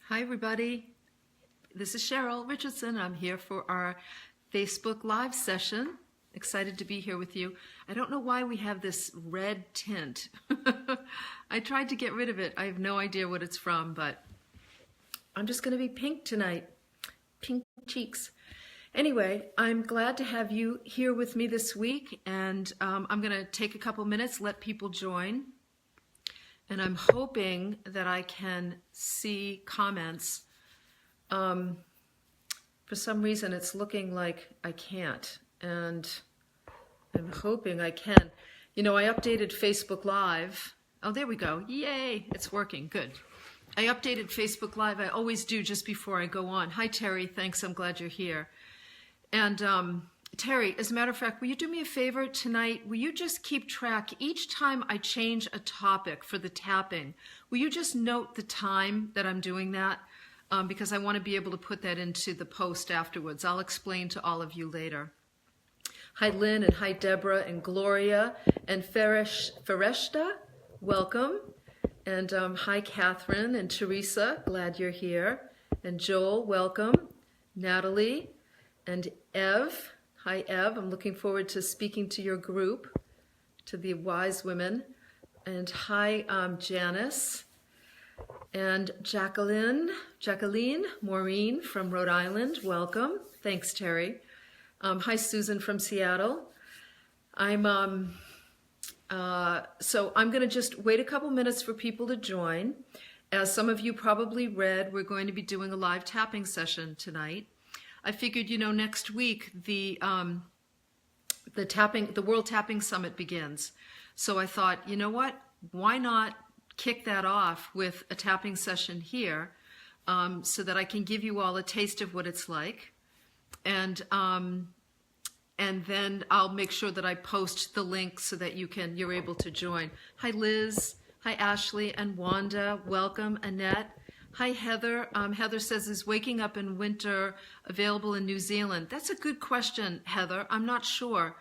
Hi, everybody. This is Cheryl Richardson. I'm here for our Facebook Live session. Excited to be here with you. I don't know why we have this red tint. I tried to get rid of it. I have no idea what it's from, but I'm just going to be pink tonight. Pink cheeks. Anyway, I'm glad to have you here with me this week, and I'm going to take a couple minutes, let people join. And I'm hoping that I can see comments. For some reason, it's looking like I can't, and I'm hoping I can. You know, I updated Facebook Live. Oh, there we go. Yay, it's working. Good. I updated Facebook Live. I always do just before I go on. Hi, Terry. Thanks. I'm glad you're here. And Terry, as a matter of fact, will you do me a favor tonight? Will you just keep track each time I change a topic for the tapping? Will you just note the time that I'm doing that? Because I want to be able to put that into the post afterwards. I'll explain to all of you later. Hi, Lynn, and hi, Deborah, and Gloria, and Fereshta. Welcome. And hi, Catherine and Teresa. Glad you're here. And Joel, welcome. Natalie and Ev. Hi, Ev. I'm looking forward to speaking to your group, to the wise women. And hi, Janice and Jacqueline, Maureen from Rhode Island. Welcome. Thanks, Terry. Hi, Susan from Seattle. So I'm going to just wait a couple minutes for people to join. As some of you probably read, we're going to be doing a live tapping session tonight. I figured, you know, next week the World Tapping Summit begins. So I thought, you know what? Why not kick that off with a tapping session here, so that I can give you all a taste of what it's like, and then I'll make sure that I post the link so that you're able to join. Hi, Liz. Hi, Ashley and Wanda. Welcome, Annette. Hi, Heather. Heather says, is waking up in winter available in New Zealand? That's a good question, Heather. I'm not sure.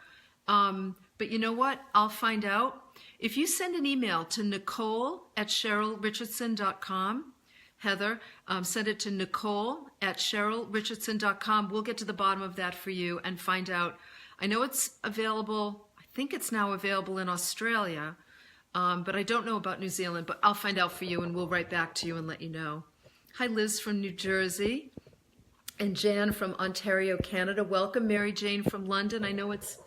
But you know what? I'll find out. If you send an email to nicole@cherylrichardson.com, Heather, send it to nicole@cherylrichardson.com. We'll get to the bottom of that for you and find out. I know it's available. I think it's now available in Australia. But I don't know about New Zealand, but I'll find out for you and we'll write back to you and let you know. Hi, Liz from New Jersey and Jan from Ontario, Canada. Welcome, Mary Jane from London. I know it's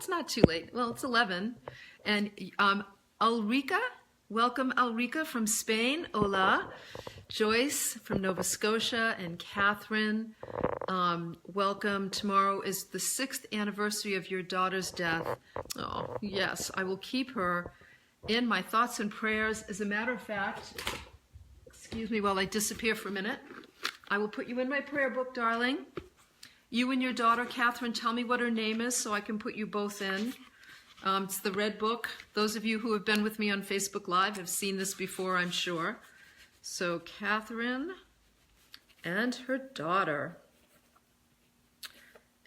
not too late. Well, it's 11. And Ulrika, welcome, Ulrika from Spain. Hola. Joyce from Nova Scotia and Catherine, welcome. Tomorrow is the 6th anniversary of your daughter's death. Oh, yes, I will keep her in my thoughts and prayers. As a matter of fact, excuse me while I disappear for a minute, I will put you in my prayer book, darling. You and your daughter, Catherine, tell me what her name is so I can put you both in. It's the red book. Those of you who have been with me on Facebook Live have seen this before, I'm sure. So Catherine and her daughter.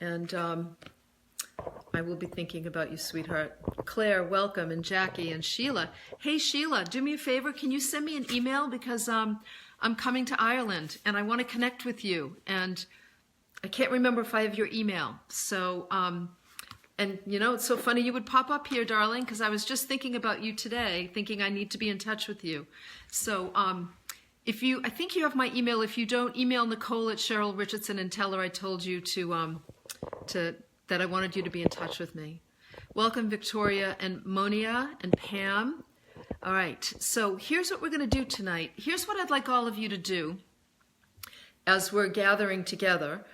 And I will be thinking about you, sweetheart. Claire, welcome, and Jackie and Sheila. Hey, Sheila, do me a favor. Can you send me an email? Because I'm coming to Ireland, and I want to connect with you. And I can't remember if I have your email. So, and you know, it's so funny you would pop up here, darling, because I was just thinking about you today, thinking I need to be in touch with you. So, I think you have my email. If you don't, email Nicole@cherylrichardson and tell her I told you that I wanted you to be in touch with me. Welcome, Victoria and Monia and Pam. All right, so here's what we're going to do tonight. Here's what I'd like all of you to do as we're gathering together.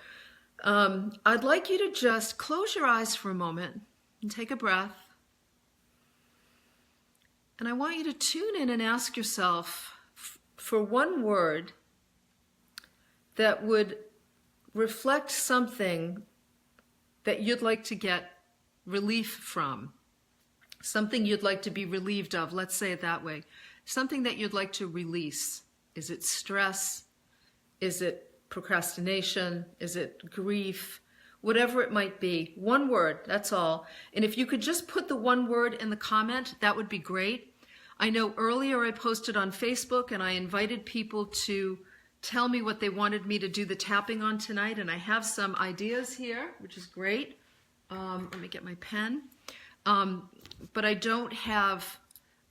I'd like you to just close your eyes for a moment and take a breath. And I want you to tune in and ask yourself for one word that would reflect something that you'd like to get relief from, something you'd like to be relieved of, let's say it that way, something that you'd like to release. Is it stress? Is it procrastination? Is it grief? Whatever it might be, one word, that's all. And if you could just put the one word in the comment, that would be great. I know earlier I posted on Facebook and I invited people to tell me what they wanted me to do the tapping on tonight, and I have some ideas here, which is great. Let me get my pen. But I don't have,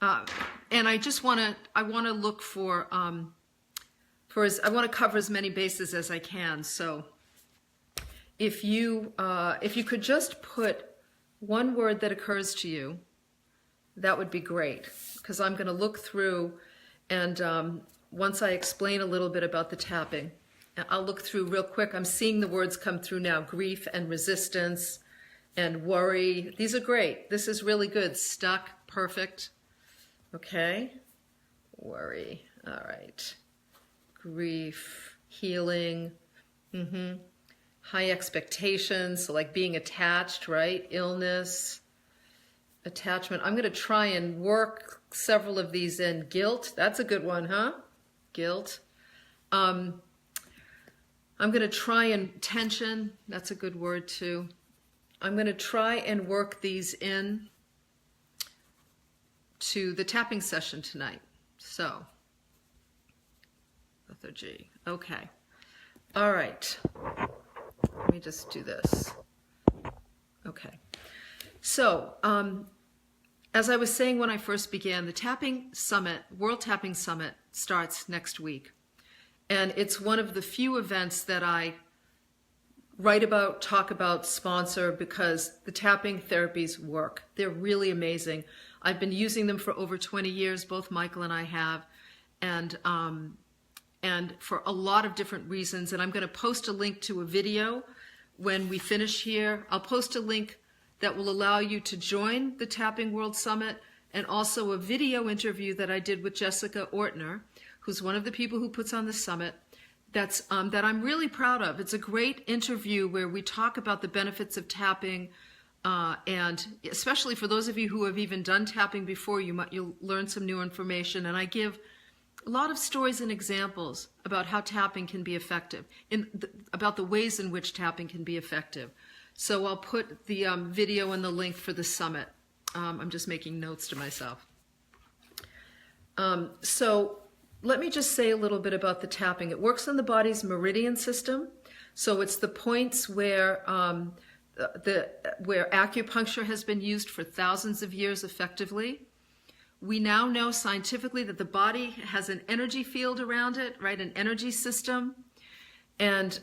and I just want to look for I want to cover as many bases as I can. So if you could just put one word that occurs to you, that would be great, because I'm going to look through, and once I explain a little bit about the tapping, I'll look through real quick. I'm seeing the words come through now: grief and resistance and worry. These are great. This is really good. Stuck, perfect. Okay. Worry. All right. Grief, healing. High expectations, so like being attached, right? Illness, attachment. I'm going to try and work several of these in. Guilt. That's a good one, huh? Guilt. I'm going to try and tension. That's a good word too. I'm going to try and work these in to the tapping session tonight. So, lethargy. Okay. All right. Let me just do this. Okay. So, as I was saying when I first began, the Tapping Summit, World Tapping Summit, starts next week. And it's one of the few events that I write about, talk about, sponsor, because the tapping therapies work. They're really amazing. I've been using them for over 20 years, both Michael and I have, and for a lot of different reasons. And I'm going to post a link to a video when we finish here. I'll post a link that will allow you to join the Tapping World Summit, and also a video interview that I did with Jessica Ortner, who's one of the people who puts on the summit. That I'm really proud of. It's a great interview where we talk about the benefits of tapping, and especially for those of you who have even done tapping before, you'll learn some new information. And I give a lot of stories and examples about how tapping can be effective, about the ways in which tapping can be effective. So I'll put the video and the link for the summit. I'm just making notes to myself. So let me just say a little bit about the tapping. It works on the body's meridian system. So it's the points where acupuncture has been used for thousands of years effectively. We now know scientifically that the body has an energy field around it, right? An energy system. And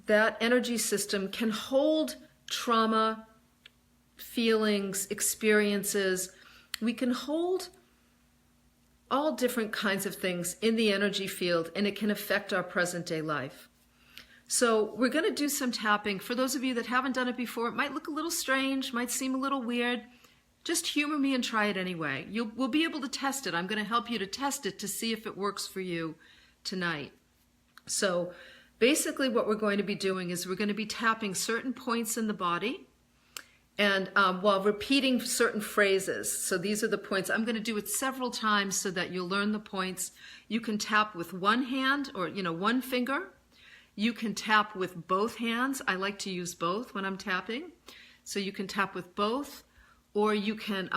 that energy system can hold trauma, feelings, experiences. We can hold all different kinds of things in the energy field, and it can affect our present day life. So we're going to do some tapping. For those of you that haven't done it before, it might look a little strange, might seem a little weird. Just humor me and try it anyway. We'll be able to test it. I'm going to help you to test it to see if it works for you tonight. So basically what we're going to be doing is we're going to be tapping certain points in the body, and while repeating certain phrases. So these are the points. I'm going to do it several times so that you'll learn the points. You can tap with one hand, or one finger. You can tap with both hands. I like to use both when I'm tapping. So you can tap with both, or you can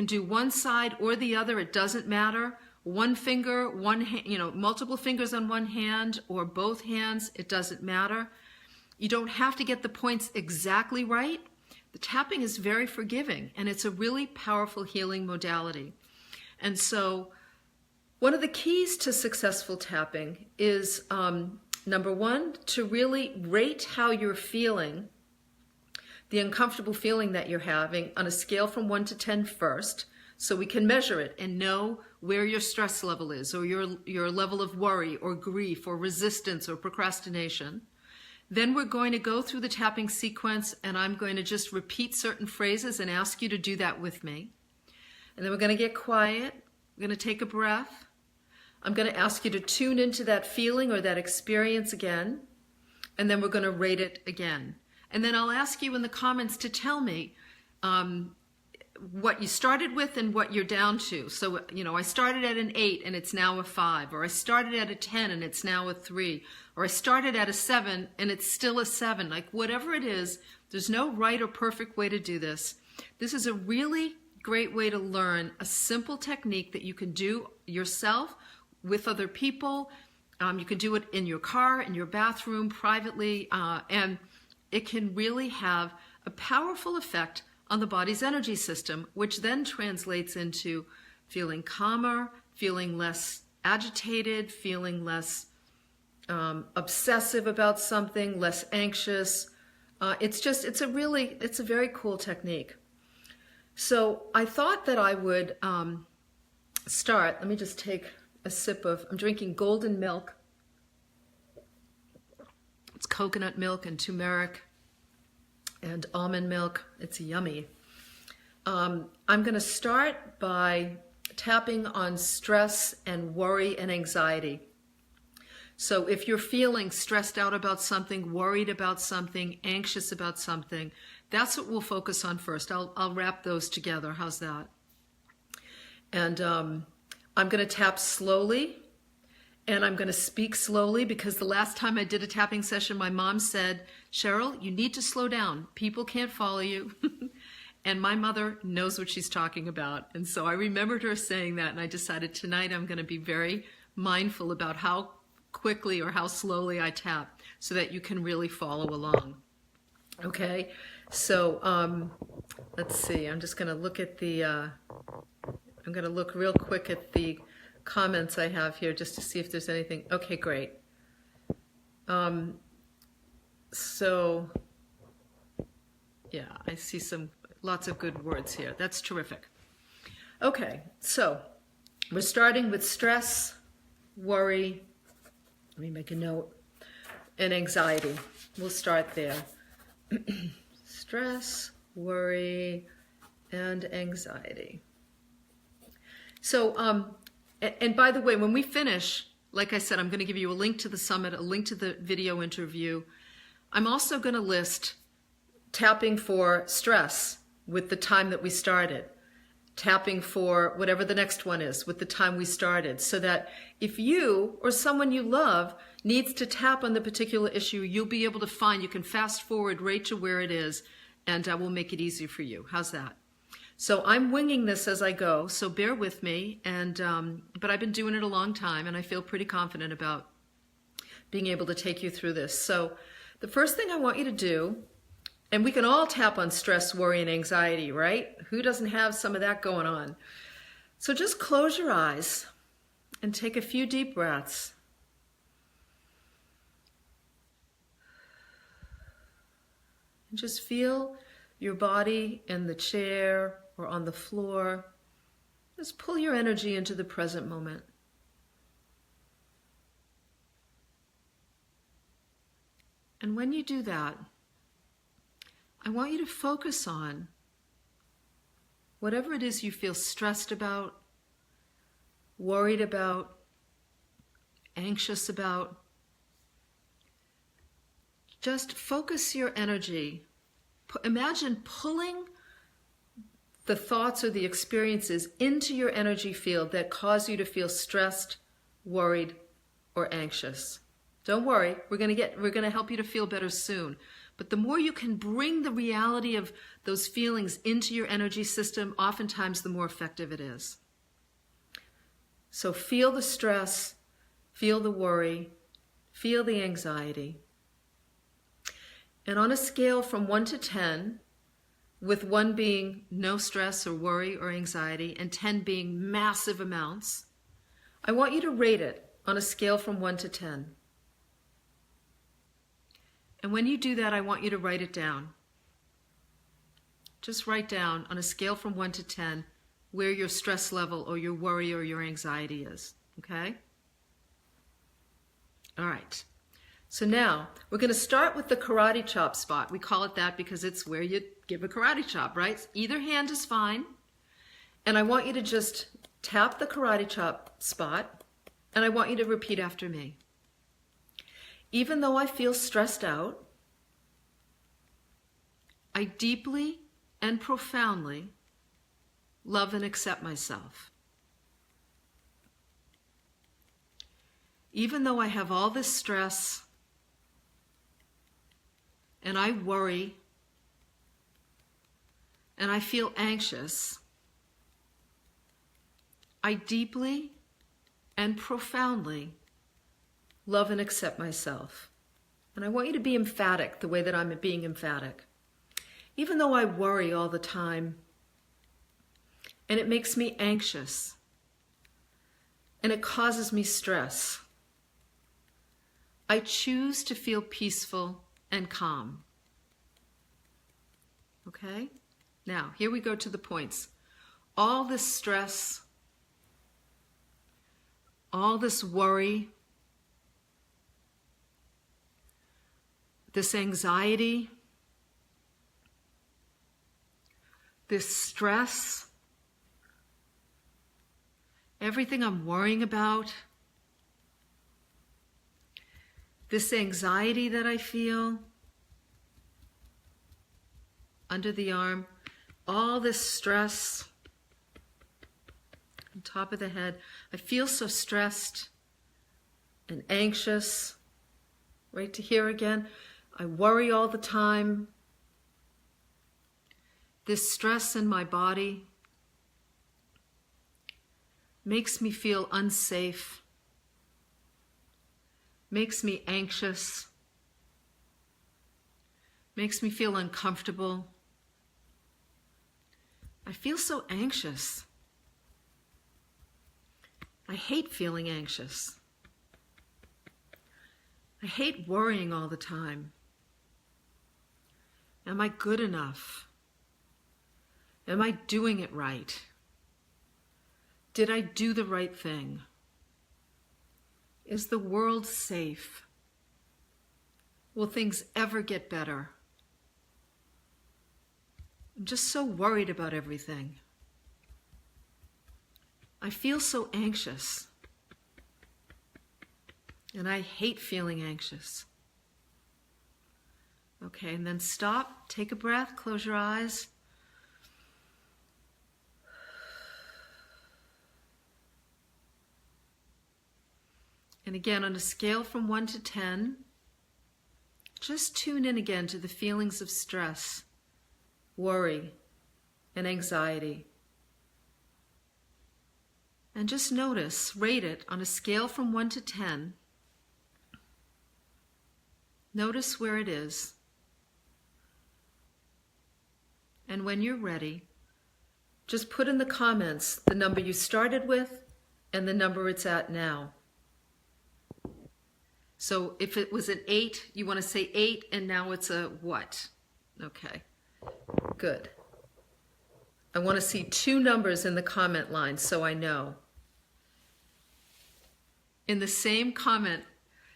do one side or the other. It doesn't matter. One finger, one hand, multiple fingers on one hand, or both hands. It doesn't matter. You don't have to get the points exactly right. The tapping is very forgiving, and it's a really powerful healing modality. And so one of the keys to successful tapping is, number one, to really rate how you're feeling, the uncomfortable feeling that you're having, on a scale from 1 to 10 first, so we can measure it and know where your stress level is, or your level of worry or grief or resistance or procrastination. Then we're going to go through the tapping sequence, and I'm going to just repeat certain phrases and ask you to do that with me. And then we're going to get quiet. We're going to take a breath. I'm going to ask you to tune into that feeling or that experience again, and then we're going to rate it again. And then I'll ask you in the comments to tell me what you started with and what you're down to. So, I started at an 8 and it's now a 5, or I started at a 10 and it's now a 3, or I started at a 7 and it's still a 7. Like, whatever it is, there's no right or perfect way to do this. This is a really great way to learn a simple technique that you can do yourself, with other people, You can do it in your car, in your bathroom, privately, and it can really have a powerful effect on the body's energy system, which then translates into feeling calmer, feeling less agitated, feeling less obsessive about something, less anxious. It's a very cool technique. So I thought that I would start. Let me just take a sip I'm drinking golden milk. It's coconut milk and turmeric and almond milk. It's yummy. I'm going to start by tapping on stress and worry and anxiety. So if you're feeling stressed out about something, worried about something, anxious about something, that's what we'll focus on first. I'll wrap those together. How's that? And I'm going to tap slowly, and I'm going to speak slowly, because the last time I did a tapping session, my mom said, Cheryl, you need to slow down. People can't follow you. And my mother knows what she's talking about. And so I remembered her saying that, and I decided tonight I'm going to be very mindful about how quickly or how slowly I tap so that you can really follow along. Okay, so let's see. I'm just going to look at I'm going to look real quick at the comments I have here just to see if there's anything. Okay, great. So, yeah, I see lots of good words here. That's terrific. Okay, so we're starting with stress, worry, let me make a note, and anxiety. We'll start there. Stress, worry, and anxiety. So, and by the way, when we finish, like I said, I'm going to give you a link to the summit, a link to the video interview. I'm also going to list tapping for stress with the time that we started, tapping for whatever the next one is with the time we started, so that if you or someone you love needs to tap on the particular issue, you'll be able to find, you can fast forward right to where it is, and I will make it easy for you. How's that? So I'm winging this as I go, so bear with me, and but I've been doing it a long time, and I feel pretty confident about being able to take you through this. So the first thing I want you to do, and we can all tap on stress, worry, and anxiety, right? Who doesn't have some of that going on? So just close your eyes and take a few deep breaths. And just feel your body in the chair or on the floor. Just pull your energy into the present moment. And when you do that, I want you to focus on whatever it is you feel stressed about, worried about, anxious about. Just focus your energy. Imagine pulling the thoughts or the experiences into your energy field that cause you to feel stressed, worried, or anxious. Don't worry, we're going to help you to feel better soon. But the more you can bring the reality of those feelings into your energy system, oftentimes the more effective it is. So feel the stress, feel the worry, feel the anxiety. And on a scale from 1 to 10, with 1 being no stress or worry or anxiety, and 10 being massive amounts, I want you to rate it on a scale from 1 to 10. And when you do that, I want you to write it down. Just write down on a scale from 1 to 10 where your stress level or your worry or your anxiety is, okay? All right. So now we're going to start with the karate chop spot. We call it that because it's where you give a karate chop, right? Either hand is fine. And I want you to just tap the karate chop spot, and I want you to repeat after me. Even though I feel stressed out, I deeply and profoundly love and accept myself. Even though I have all this stress and I worry and I feel anxious, I deeply and profoundly love and accept myself. And I want you to be emphatic the way that I'm being emphatic. Even though I worry all the time, and it makes me anxious, and it causes me stress, I choose to feel peaceful and calm. Okay? Now, here we go to the points. All this stress, all this worry, this anxiety, this stress, everything I'm worrying about, this anxiety that I feel under the arm, all this stress on top of the head. I feel so stressed and anxious. Right to here again. I worry all the time. This stress in my body makes me feel unsafe, makes me anxious, makes me feel uncomfortable. I feel so anxious. I hate feeling anxious. I hate worrying all the time. Am I good enough? Am I doing it right? Did I do the right thing? Is the world safe? Will things ever get better? I'm just so worried about everything. I feel so anxious. And I hate feeling anxious. Okay, and then stop, take a breath, close your eyes. And again, on a scale from 1 to 10, just tune in again to the feelings of stress, worry, and anxiety. And just notice, rate it on a scale from 1 to 10. Notice where it is. And when you're ready, just put in the comments the number you started with and the number it's at now. So if it was an 8, you want to say 8, and now it's a what? Okay, good. I want to see 2 numbers in the comment line so I know. In the same comment.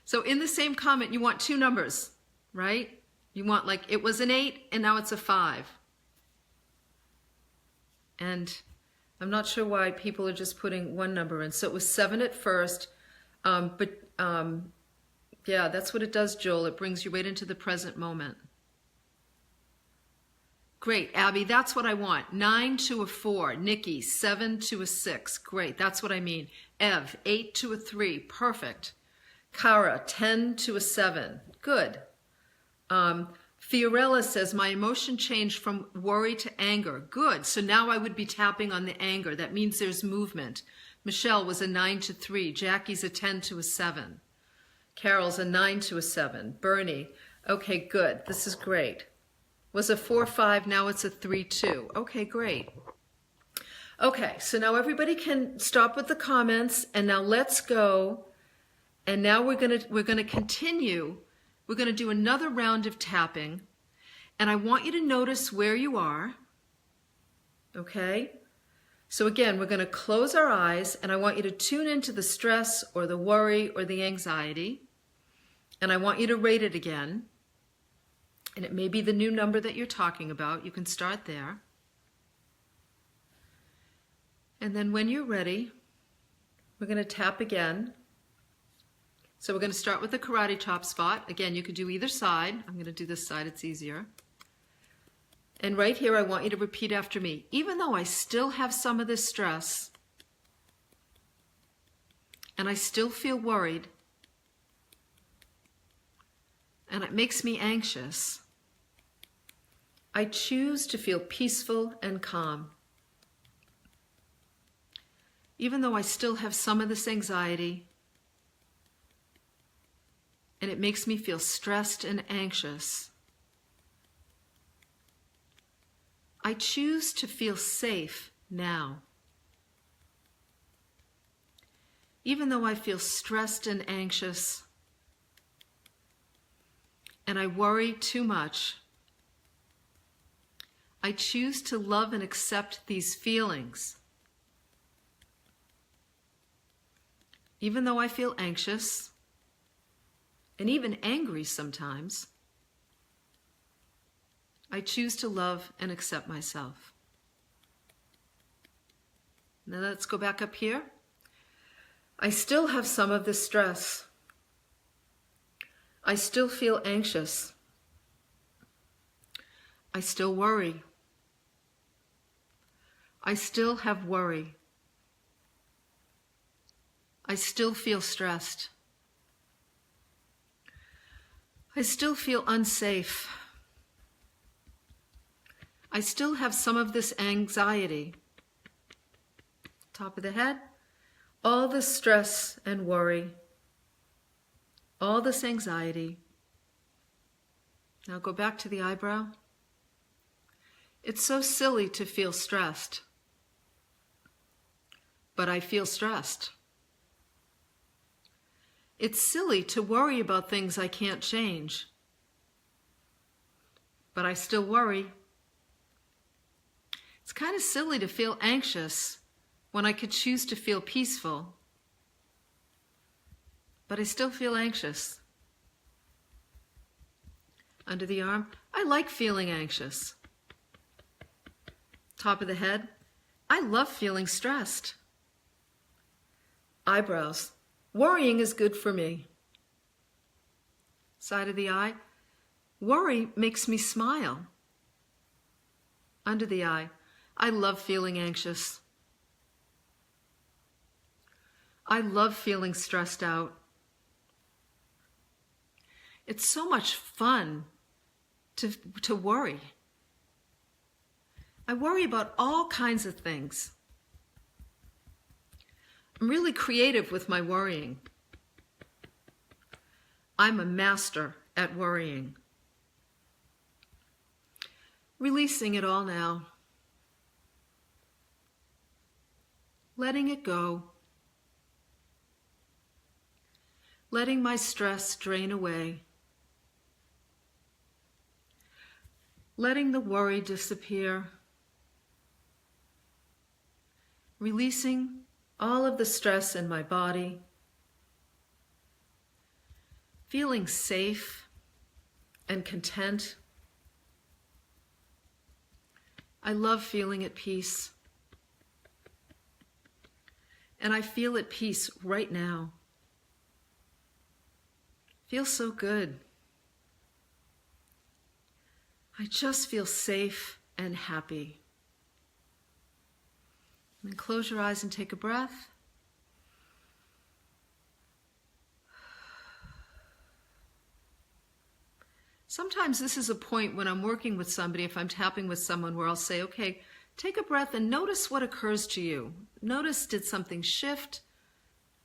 So in the same comment, you want 2 numbers, right? You want like, it was an 8 and now it's a 5. And I'm not sure why people are just putting 1 number in. So it was 7 at first, yeah, that's what it does, Joel. It brings you right into the present moment. Great, Abby, that's what I want. 9 to a 4. Nikki, 7 to a 6. Great, that's what I mean. Ev, 8 to a 3. Perfect. Kara, 10 to a 7. Good. Fiorella says, my emotion changed from worry to anger. Good, so now I would be tapping on the anger. That means there's movement. Michelle was a 9 to 3. Jackie's a 10 to a 7. Carol's a 9 to a 7. Bernie, okay, good. This is great. Was a 4-5, now it's a 3-2. Okay, great. Okay, so now everybody can stop with the comments, and now let's go. And now we're gonna continue. We're gonna do another round of tapping, and I want you to notice where you are. Okay? So again, we're gonna close our eyes, and I want you to tune into the stress or the worry or the anxiety. And I want you to rate it again. And it may be the new number that you're talking about. You can start there. And then when you're ready, we're going to tap again. So we're going to start with the karate chop spot. Again, you could do either side. I'm going to do this side. It's easier. And right here, I want you to repeat after me. Even though I still have some of this stress, and I still feel worried, and it makes me anxious, I choose to feel peaceful and calm. Even though I still have some of this anxiety, and it makes me feel stressed and anxious. I choose to feel safe now. Even though I feel stressed and anxious, and I worry too much, I choose to love and accept these feelings. Even though I feel anxious, and even angry sometimes, I choose to love and accept myself. Now let's go back up here. I still have some of the stress. I still feel anxious. I still worry. I still have worry. I still feel stressed. I still feel unsafe. I still have some of this anxiety. Top of the head, all this stress and worry, all this anxiety. Now go back to the eyebrow. It's so silly to feel stressed, but I feel stressed. It's silly to worry about things I can't change, but I still worry. It's kind of silly to feel anxious when I could choose to feel peaceful, but I still feel anxious. Under the arm, I like feeling anxious. Top of the head, I love feeling stressed. Eyebrows, worrying is good for me. Side of the eye, worry makes me smile. Under the eye, I love feeling anxious. I love feeling stressed out. It's so much fun to worry. I worry about all kinds of things. I'm really creative with my worrying. I'm a master at worrying. Releasing it all now. Letting it go. Letting my stress drain away. Letting the worry disappear. Releasing all of the stress in my body. Feeling safe and content. I love feeling at peace. And I feel at peace right now. Feels so good. I just feel safe and happy. And then close your eyes and take a breath. Sometimes this is a point when I'm working with somebody, if I'm tapping with someone, where I'll say, okay, take a breath and notice what occurs to you. Notice, did something shift?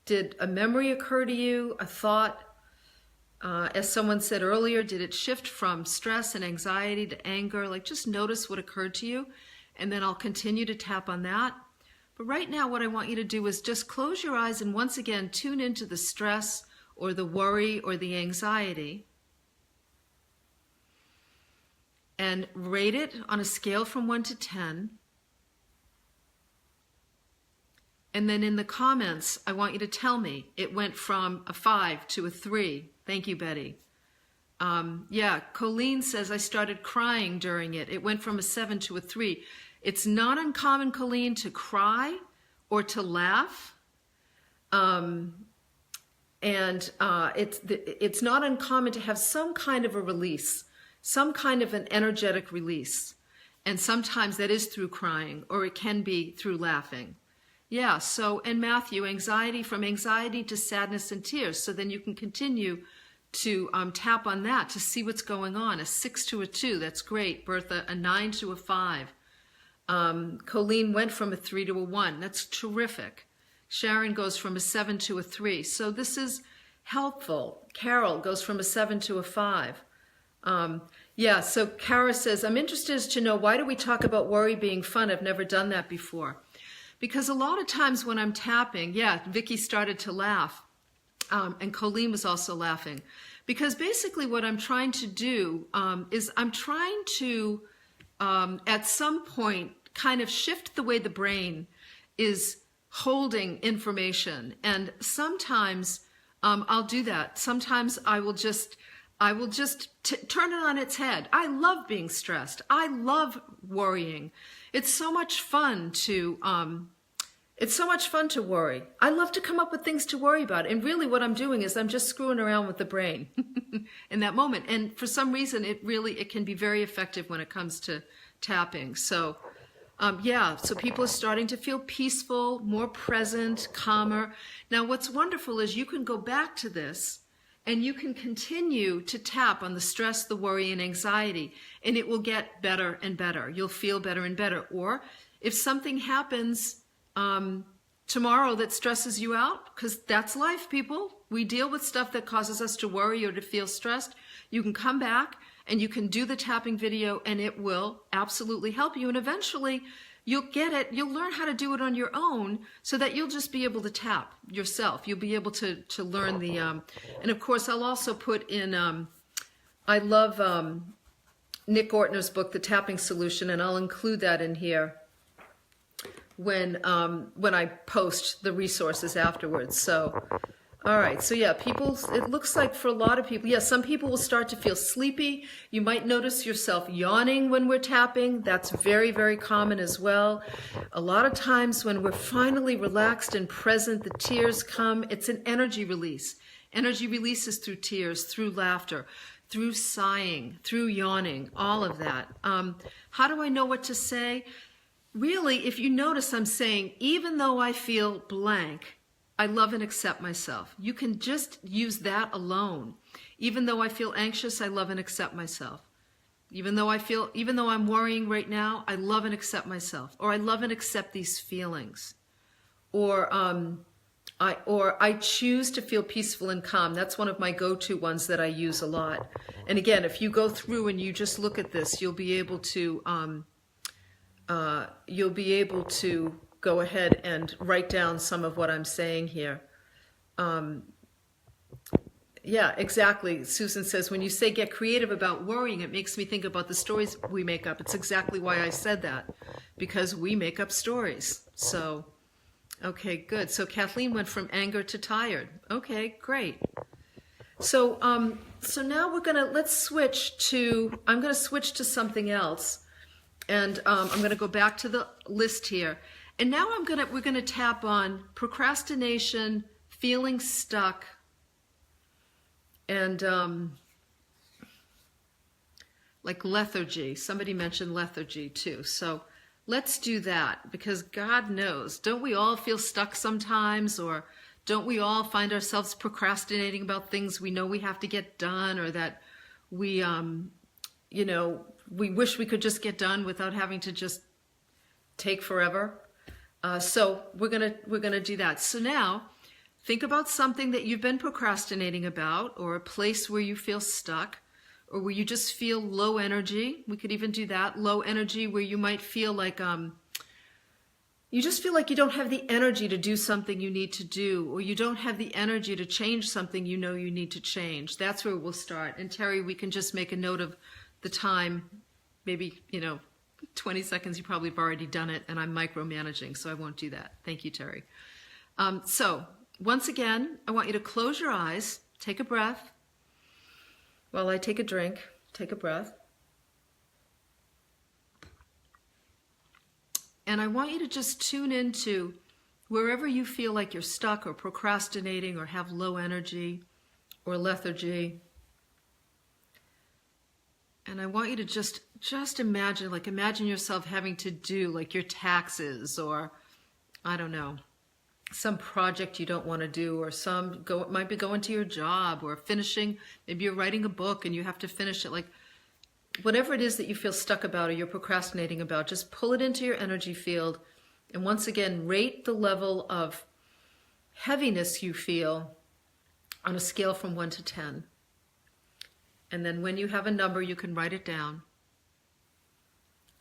Did a memory occur to you? A thought? As someone said earlier, did it shift from stress and anxiety to anger? Like, just notice what occurred to you, and then I'll continue to tap on that. But right now, what I want you to do is just close your eyes and once again tune into the stress or the worry or the anxiety and rate it on a scale from 1 to 10. And then in the comments, I want you to tell me it went from a 5 to a 3. Thank you, Betty. Colleen says I started crying during it. It went from a 7 to a 3. It's not uncommon, Colleen, to cry or to laugh. It's not uncommon to have some kind of a release, some kind of an energetic release. And sometimes that is through crying, or it can be through laughing. Yeah, so, and Matthew, anxiety, from anxiety to sadness and tears. So then you can continue to tap on that to see what's going on. A 6 to a 2, that's great. Bertha, a 9 to a 5. Colleen went from a 3 to a 1. That's terrific. Sharon goes from a 7 to a 3. So this is helpful. Carol goes from a 7 to a 5. Yeah, so Kara says, I'm interested to know, why do we talk about worry being fun? I've never done that before. Because a lot of times when I'm tapping, yeah, Vicky started to laugh, and Colleen was also laughing. Because basically what I'm trying to do is I'm trying to, at some point, kind of shift the way the brain is holding information. And sometimes I'll do that. Sometimes I will just turn it on its head. I love being stressed. I love worrying. It's so much fun to worry. I love to come up with things to worry about. And really what I'm doing is I'm just screwing around with the brain in that moment. And for some reason, it can be very effective when it comes to tapping. So yeah, so people are starting to feel peaceful, more present, calmer. Now, what's wonderful is you can go back to this and you can continue to tap on the stress, the worry, and anxiety, and it will get better and better. You'll feel better and better. Or if something happens tomorrow that stresses you out, because that's life, people. We deal with stuff that causes us to worry or to feel stressed. You can come back and you can do the tapping video, and it will absolutely help you. And eventually you'll get it. You'll learn how to do it on your own so that you'll just be able to tap yourself. You'll be able to learn the, and of course I'll also put in, I love Nick Ortner's book, The Tapping Solution, and I'll include that in here when I post the resources afterwards. So, all right. So yeah, it looks like for a lot of people, yeah, some people will start to feel sleepy. You might notice yourself yawning when we're tapping. That's very, very common as well. A lot of times when we're finally relaxed and present, the tears come. It's an energy release. Energy releases through tears, through laughter, through sighing, through yawning, all of that. How do I know what to say? Really, if you notice, I'm saying, even though I feel blank, I love and accept myself. You can just use that alone. Even though I feel anxious, I love and accept myself. Even though I'm worrying right now, I love and accept myself. Or I love and accept these feelings. Or I choose to feel peaceful and calm. That's one of my go-to ones that I use a lot. And again, if you go through and you just look at this, you'll be able to go ahead and write down some of what I'm saying here. Yeah, exactly. Susan says, when you say get creative about worrying, it makes me think about the stories we make up. It's exactly why I said that, because we make up stories. So, okay, good. So Kathleen went from anger to tired. Okay, great. So, so now I'm going to switch to something else. And I'm going to go back to the list here. And now we're going to tap on procrastination, feeling stuck, and like lethargy. Somebody mentioned lethargy too. So let's do that, because God knows, don't we all feel stuck sometimes? Or don't we all find ourselves procrastinating about things we know we have to get done, or that we, we wish we could just get done without having to just take forever? So we're gonna do that. So now, think about something that you've been procrastinating about, or a place where you feel stuck, or where you just feel low energy. We could even do that. Low energy, where you might feel like you just feel like you don't have the energy to do something you need to do, or you don't have the energy to change something you know you need to change. That's where we'll start. And Terry, we can just make a note of the time. Maybe 20 seconds, you probably have already done it, and I'm micromanaging, so I won't do that. Thank you, Terry. So once again, I want you to close your eyes, take a breath. While I take a drink, take a breath. And I want you to just tune into wherever you feel like you're stuck or procrastinating or have low energy or lethargy. And I want you to just imagine yourself having to do like your taxes, or I don't know, some project you don't want to do, or it might be going to your job, or finishing, maybe you're writing a book and you have to finish it. Like whatever it is that you feel stuck about or you're procrastinating about, just pull it into your energy field. And once again, rate the level of heaviness you feel on a scale from 1 to 10. And then when you have a number, you can write it down.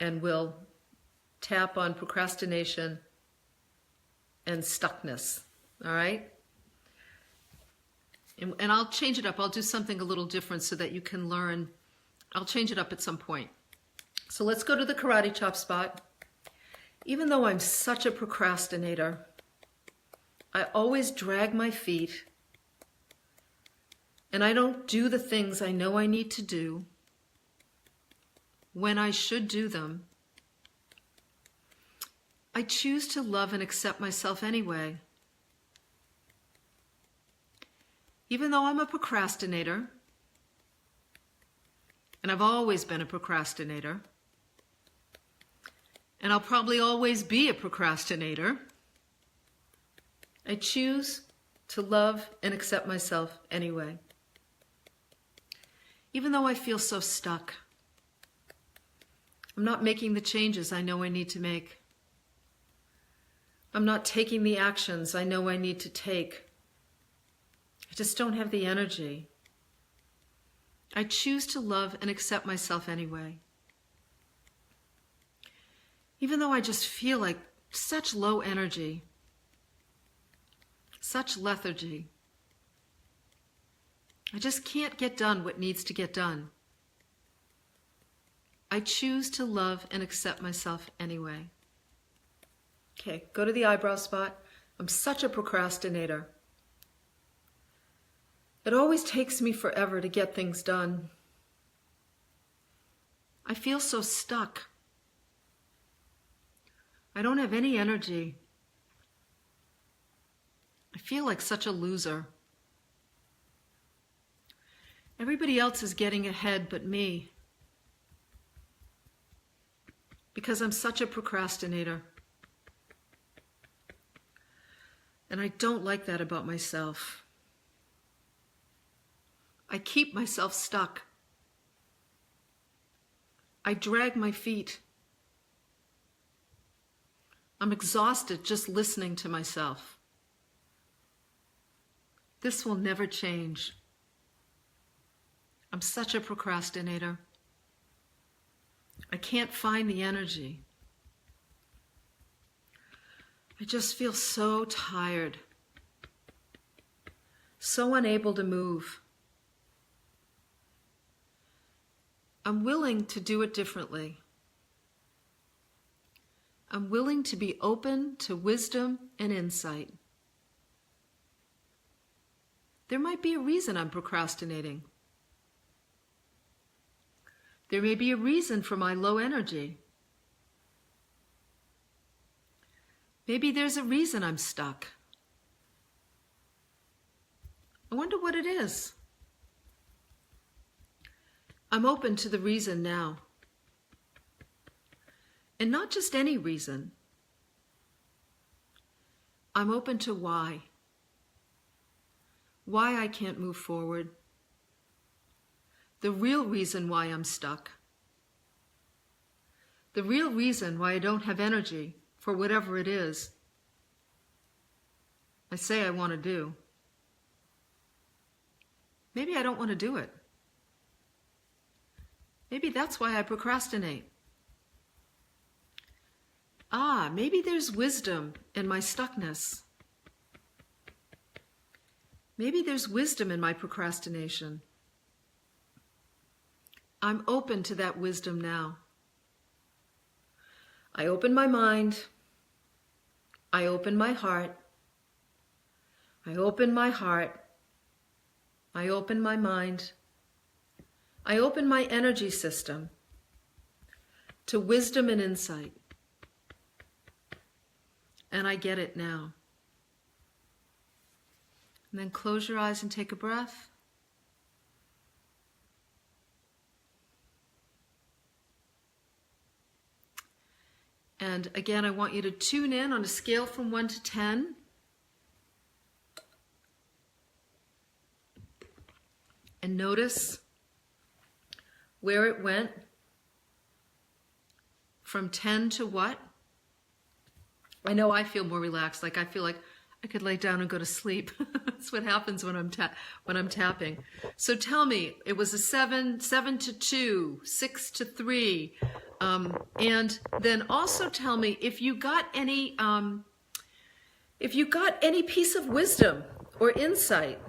And we'll tap on procrastination and stuckness. All right? And I'll change it up. I'll do something a little different so that you can learn. I'll change it up at some point. So let's go to the karate chop spot. Even though I'm such a procrastinator, I always drag my feet and I don't do the things I know I need to do when I should do them. I choose to love and accept myself anyway. Even though I'm a procrastinator, and I've always been a procrastinator, and I'll probably always be a procrastinator, I choose to love and accept myself anyway. Even though I feel so stuck, I'm not making the changes I know I need to make. I'm not taking the actions I know I need to take. I just don't have the energy. I choose to love and accept myself anyway. Even though I just feel like such low energy, such lethargy, I just can't get done what needs to get done. I choose to love and accept myself anyway. Okay, go to the eyebrow spot. I'm such a procrastinator. It always takes me forever to get things done. I feel so stuck. I don't have any energy. I feel like such a loser. Everybody else is getting ahead but me, because I'm such a procrastinator. And I don't like that about myself. I keep myself stuck. I drag my feet. I'm exhausted just listening to myself. This will never change. I'm such a procrastinator. I can't find the energy. I just feel so tired, so unable to move. I'm willing to do it differently. I'm willing to be open to wisdom and insight. There might be a reason I'm procrastinating. There may be a reason for my low energy. Maybe there's a reason I'm stuck. I wonder what it is. I'm open to the reason now. And not just any reason. I'm open to why. Why I can't move forward. The real reason why I'm stuck. The real reason why I don't have energy for whatever it is I say I want to do. Maybe I don't want to do it. Maybe that's why I procrastinate. Maybe there's wisdom in my stuckness. Maybe there's wisdom in my procrastination. I'm open to that wisdom now. I open my mind. I open my heart. I open my heart. I open my mind. I open my energy system to wisdom and insight. And I get it now. And then close your eyes and take a breath. And again, I want you to tune in on a scale from 1 to 10. And notice where it went from 10 to what? I know I feel more relaxed. Like I feel like I could lay down and go to sleep. That's what happens when I'm tapping. So tell me, it was a 7 to 2, 6 to 3, and then also tell me if you got any piece of wisdom or insight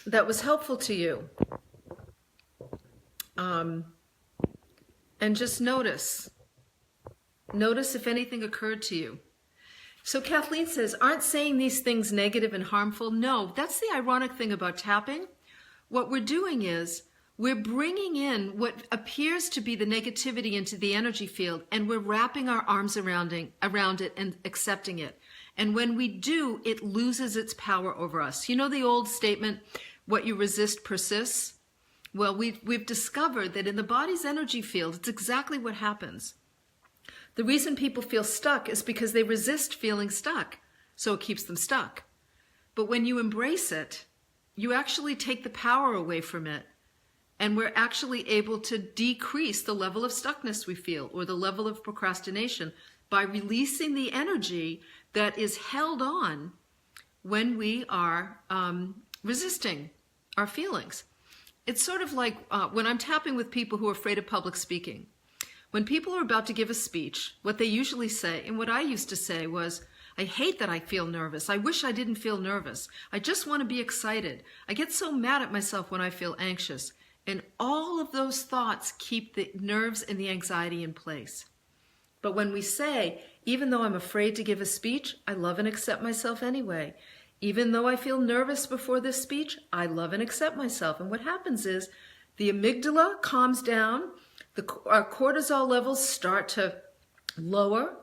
that was helpful to you. And just notice if anything occurred to you. So Kathleen says, aren't saying these things negative and harmful? No, that's the ironic thing about tapping. What we're doing is we're bringing in what appears to be the negativity into the energy field, and we're wrapping our arms around it and accepting it. And when we do, it loses its power over us. You know the old statement, what you resist persists? Well, we've discovered that in the body's energy field, it's exactly what happens. The reason people feel stuck is because they resist feeling stuck, so it keeps them stuck. But when you embrace it, you actually take the power away from it, and we're actually able to decrease the level of stuckness we feel or the level of procrastination by releasing the energy that is held on when we are resisting our feelings. It's sort of like when I'm tapping with people who are afraid of public speaking. When people are about to give a speech, what they usually say, and what I used to say was, I hate that I feel nervous. I wish I didn't feel nervous. I just want to be excited. I get so mad at myself when I feel anxious. And all of those thoughts keep the nerves and the anxiety in place. But when we say, even though I'm afraid to give a speech, I love and accept myself anyway. Even though I feel nervous before this speech, I love and accept myself. And what happens is the amygdala calms down, our cortisol levels start to lower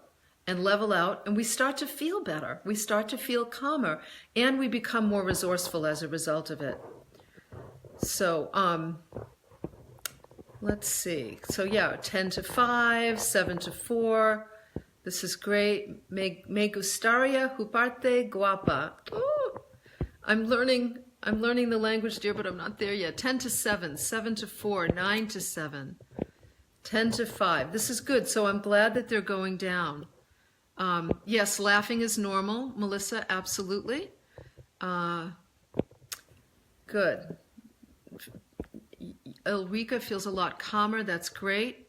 and level out, and we start to feel better. We start to feel calmer, and we become more resourceful as a result of it. So, let's see. So yeah, 10 to 5, 7 to 4. This is great. Me gustaría juparte guapa. Ooh, I'm learning the language, dear, but I'm not there yet. 10 to 7, 7 to 4, 9 to 7, 10 to 5. This is good. So I'm glad that they're going down. Yes, laughing is normal, Melissa, absolutely. Good. Ulrika feels a lot calmer. That's great.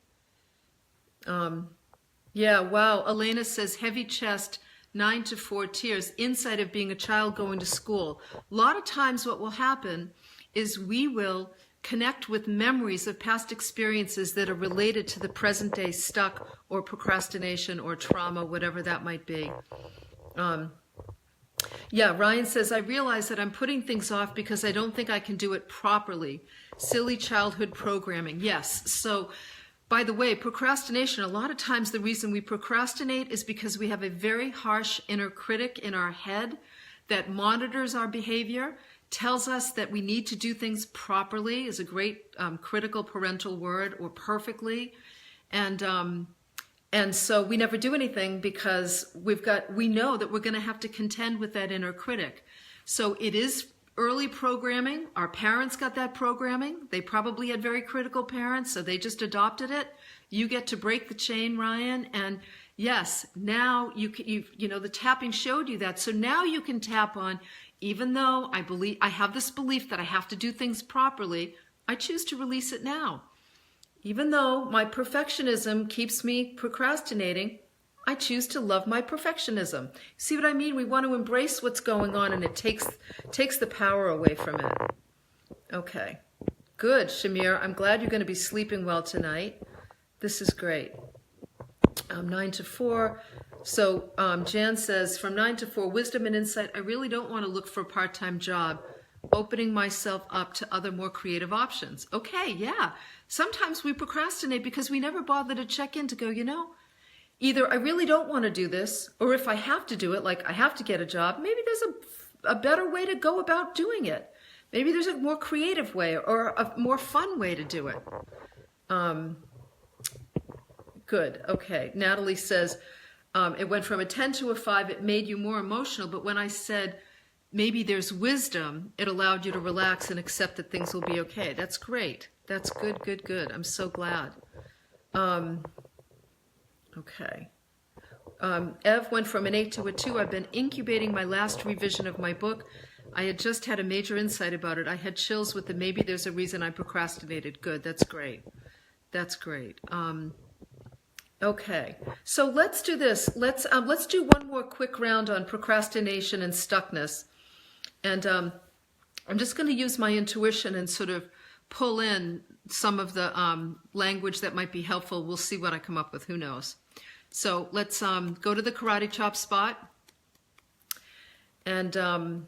Yeah, wow. Elena says heavy chest, 9 to 4 tears, insight of being a child going to school. A lot of times what will happen is we will connect with memories of past experiences that are related to the present day stuck or procrastination or trauma, whatever that might be. Yeah, Ryan says, I realize that I'm putting things off because I don't think I can do it properly. Silly childhood programming. Yes. So, by the way, procrastination, a lot of times the reason we procrastinate is because we have a very harsh inner critic in our head that monitors our behavior, tells us that we need to do things properly, is a great critical parental word, or perfectly. And so we never do anything because we know that we're going to have to contend with that inner critic. So it is early programming. Our parents got that programming. They probably had very critical parents, so they just adopted it. You get to break the chain, Ryan. And yes, now you the tapping showed you that. So now you can tap on, even though I have this belief that I have to do things properly, I choose to release it now. Even though my perfectionism keeps me procrastinating, I choose to love my perfectionism. See what I mean? We want to embrace what's going on, and it takes the power away from it. Okay. Good, Shamir. I'm glad you're going to be sleeping well tonight. This is great. 9 to 4. So Jan says, from 9 to 4, wisdom and insight. I really don't want to look for a part-time job, opening myself up to other more creative options. Okay, yeah. Sometimes we procrastinate because we never bother to check in to go, either I really don't want to do this, or if I have to do it, like I have to get a job, maybe there's a better way to go about doing it. Maybe there's a more creative way or a more fun way to do it. Good. Okay. Natalie says, it went from a 10 to a 5. It made you more emotional. But when I said maybe there's wisdom, it allowed you to relax and accept that things will be okay. That's great. That's good, good, good. I'm so glad. Okay. Ev went from an 8 to a 2. I've been incubating my last revision of my book. I had just had a major insight about it. I had chills with the maybe there's a reason I procrastinated. Good, that's great. That's great. Okay, so let's do this. Let's do one more quick round on procrastination and stuckness. And I'm just going to use my intuition and sort of pull in some of the language that might be helpful. We'll see what I come up with. Who knows? So let's go to the karate chop spot. And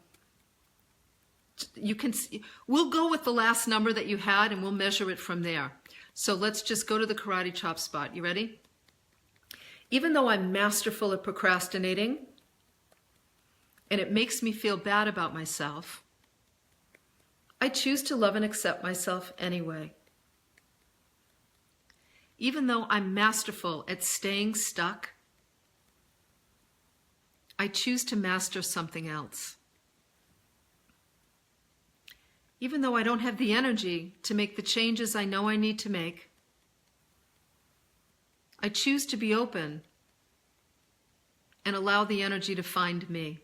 you can see, we'll go with the last number that you had and we'll measure it from there. So let's just go to the karate chop spot. You ready? Even though I'm masterful at procrastinating and it makes me feel bad about myself, I choose to love and accept myself anyway. Even though I'm masterful at staying stuck, I choose to master something else. Even though I don't have the energy to make the changes I know I need to make, I choose to be open and allow the energy to find me.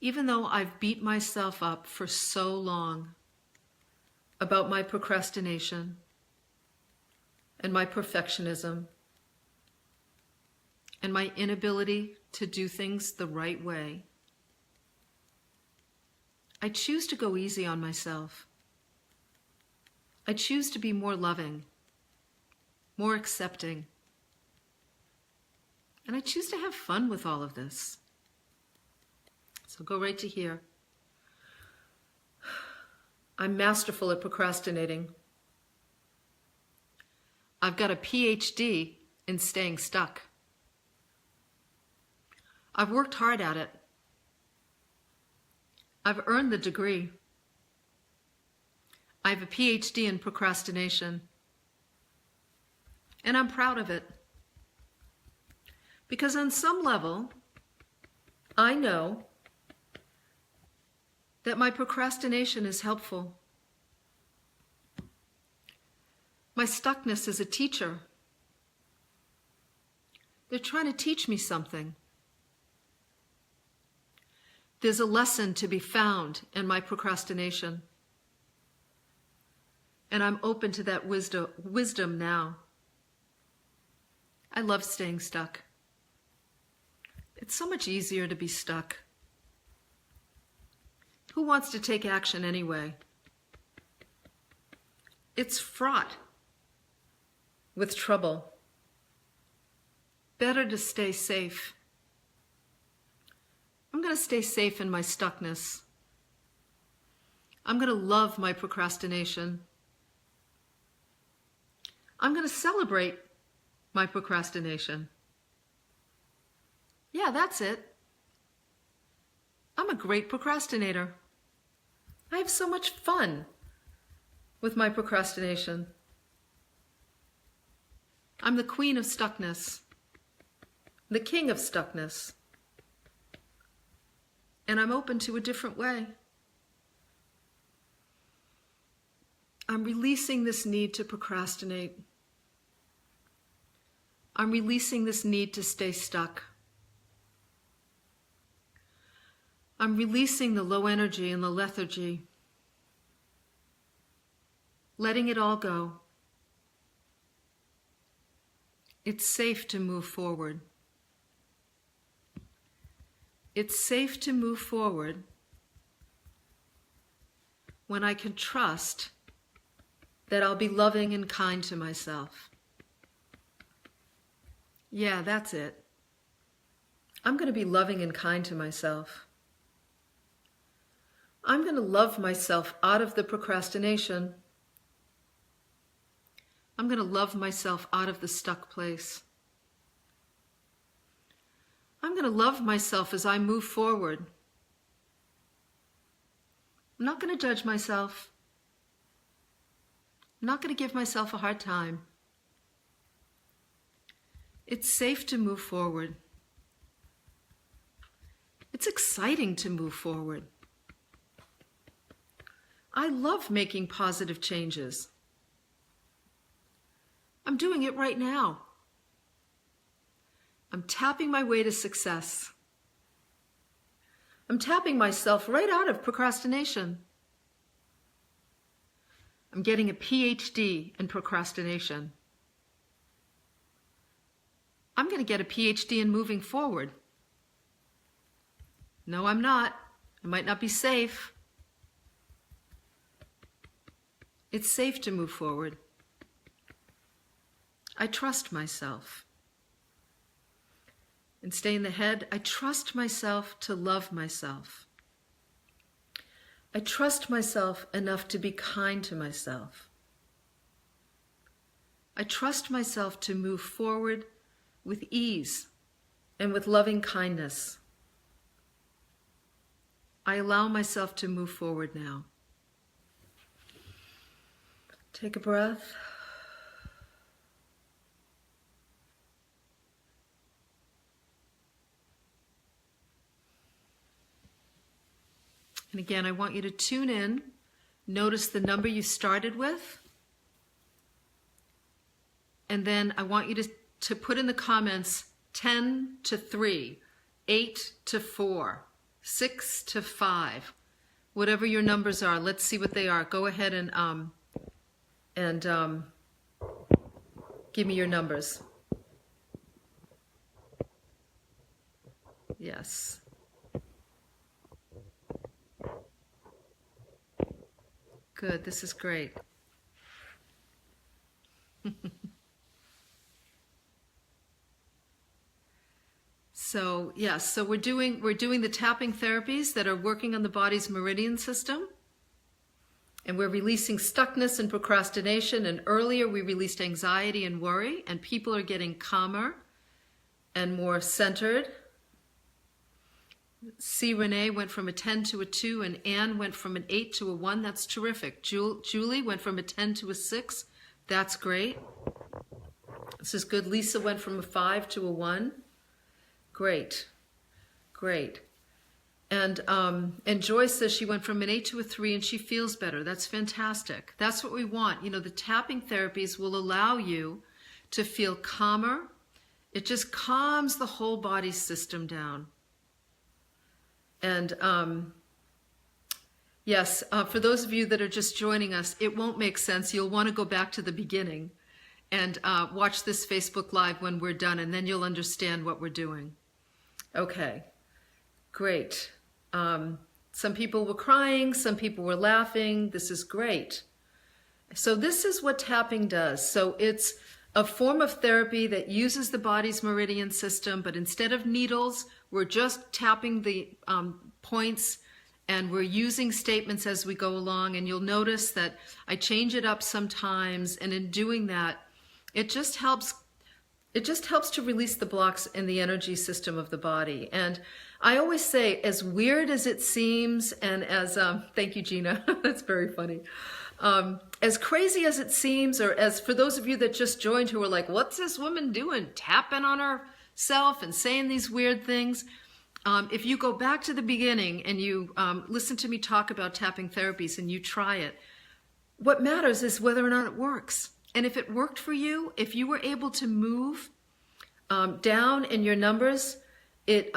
Even though I've beat myself up for so long about my procrastination and my perfectionism and my inability to do things the right way, I choose to go easy on myself. I choose to be more loving, more accepting, and I choose to have fun with all of this. So go right to here. I'm masterful at procrastinating. I've got a PhD in staying stuck. I've worked hard at it. I've earned the degree. I have a PhD in procrastination. And I'm proud of it. Because on some level, I know that my procrastination is helpful. My stuckness is a teacher. They're trying to teach me something. There's a lesson to be found in my procrastination. And I'm open to that wisdom now. I love staying stuck. It's so much easier to be stuck. Who wants to take action anyway? It's fraught with trouble. Better to stay safe. I'm going to stay safe in my stuckness. I'm going to love my procrastination. I'm going to celebrate my procrastination. Yeah, that's it. I'm a great procrastinator. I have so much fun with my procrastination. I'm the queen of stuckness, the king of stuckness, and I'm open to a different way. I'm releasing this need to procrastinate. I'm releasing this need to stay stuck. I'm releasing the low energy and the lethargy, letting it all go. It's safe to move forward. It's safe to move forward when I can trust that I'll be loving and kind to myself. Yeah, that's it. I'm going to be loving and kind to myself. I'm going to love myself out of the procrastination. I'm going to love myself out of the stuck place. I'm going to love myself as I move forward. I'm not going to judge myself. I'm not going to give myself a hard time. It's safe to move forward. It's exciting to move forward. I love making positive changes. I'm doing it right now. I'm tapping my way to success. I'm tapping myself right out of procrastination. I'm getting a PhD in procrastination. I'm going to get a PhD in moving forward. No, I'm not. It might not be safe. It's safe to move forward. I trust myself. And stay in the head, I trust myself to love myself. I trust myself enough to be kind to myself. I trust myself to move forward with ease and with loving kindness. I allow myself to move forward now. Take a breath. And again, I want you to tune in. Notice the number you started with. And then I want you to put in the comments 10 to 3, 8 to 4, 6 to 5. Whatever your numbers are, let's see what they are. Go ahead and give me your numbers. Yes. Good, this is great. So, yes, so we're doing the tapping therapies that are working on the body's meridian system. And we're releasing stuckness and procrastination. And earlier we released anxiety and worry, and people are getting calmer and more centered. C. Renee went from a 10 to a 2, and Anne went from an 8 to a 1. That's terrific. Julie went from a 10 to a 6. That's great. This is good. Lisa went from a 5 to a 1. Great. Great. And Joyce says she went from an 8 to a 3 and she feels better. That's fantastic. That's what we want. You know, the tapping therapies will allow you to feel calmer. It just calms the whole body system down. And yes, for those of you that are just joining us, it won't make sense. You'll want to go back to the beginning and watch this Facebook Live when we're done, and then you'll understand what we're doing. Okay, great. Some people were crying, some people were laughing. This is great. So this is what tapping does. So it's a form of therapy that uses the body's meridian system, but instead of needles, we're just tapping the points, and we're using statements as we go along. And you'll notice that I change it up sometimes, and in doing that, it just helps to release the blocks in the energy system of the body. And I always say, as weird as it seems, and as thank you, Gina, that's very funny. As crazy as it seems, or as for those of you that just joined who are like, what's this woman doing? Tapping on herself and saying these weird things. If you go back to the beginning and you listen to me talk about tapping therapies and you try it, what matters is whether or not it works. And if it worked for you, if you were able to move down in your numbers, it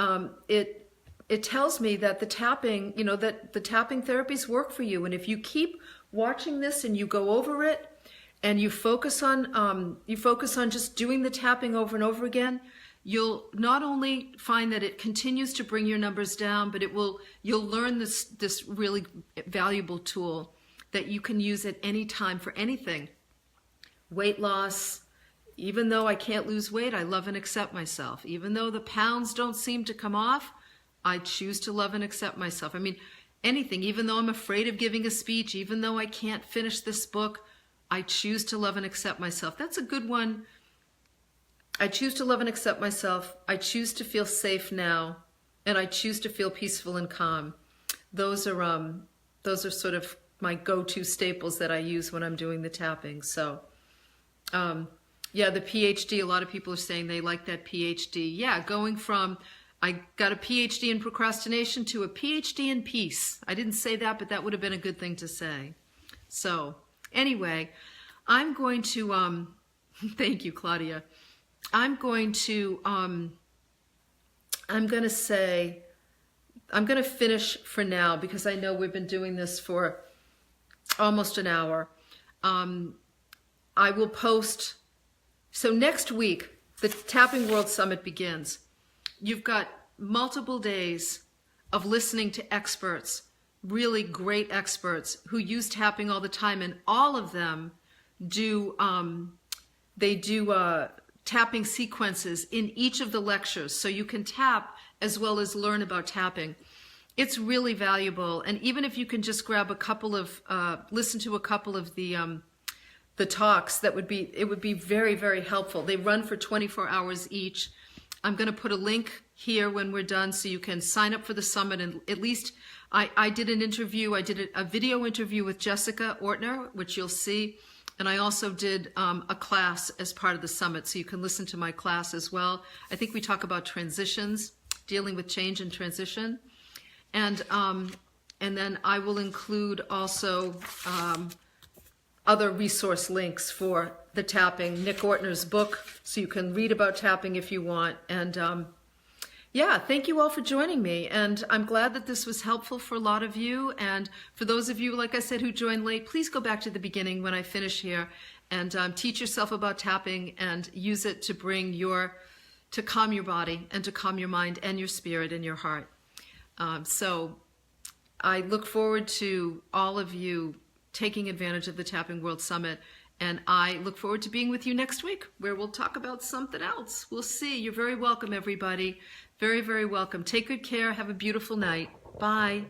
tells me that the tapping, that the tapping therapies work for you. And if you keep watching this and you go over it and you focus on just doing the tapping over and over again, you'll not only find that it continues to bring your numbers down, but you'll learn this really valuable tool that you can use at any time for anything. Weight loss. Even though I can't lose weight, I love and accept myself. Even though the pounds don't seem to come off, I choose to love and accept myself. I mean, anything, even though I'm afraid of giving a speech, even though I can't finish this book, I choose to love and accept myself. That's a good one. I choose to love and accept myself. I choose to feel safe now, and I choose to feel peaceful and calm. Those are sort of my go-to staples that I use when I'm doing the tapping. So, yeah, the PhD, a lot of people are saying they like that PhD. Yeah, going from I got a PhD in procrastination to a PhD in peace. I didn't say that, but that would have been a good thing to say. So anyway, I'm going to, thank you, Claudia. I'm going to I'm going to finish for now because I know we've been doing this for almost an hour. I will post. So next week, the Tapping World Summit begins. You've got multiple days of listening to experts, really great experts who use tapping all the time, and all of them do tapping sequences in each of the lectures, so you can tap as well as learn about tapping. It's really valuable, and even if you can just grab a couple of, listen to a couple of the talks, it would be very, very helpful. They run for 24 hours each. I'm going to put a link here when we're done so you can sign up for the summit, and at least I did an interview. I did a video interview with Jessica Ortner, which you'll see. And I also did a class as part of the summit, so you can listen to my class as well. I think we talk about transitions, dealing with change and transition. And then I will include also other resource links for the tapping, Nick Ortner's book, so you can read about tapping if you want. And yeah, thank you all for joining me. And I'm glad that this was helpful for a lot of you. And for those of you, like I said, who joined late, please go back to the beginning when I finish here and teach yourself about tapping and use it to to calm your body and to calm your mind and your spirit and your heart. So I look forward to all of you taking advantage of the Tapping World Summit. And I look forward to being with you next week, where we'll talk about something else. We'll see. You're very welcome, everybody. Very, very welcome. Take good care. Have a beautiful night. Bye.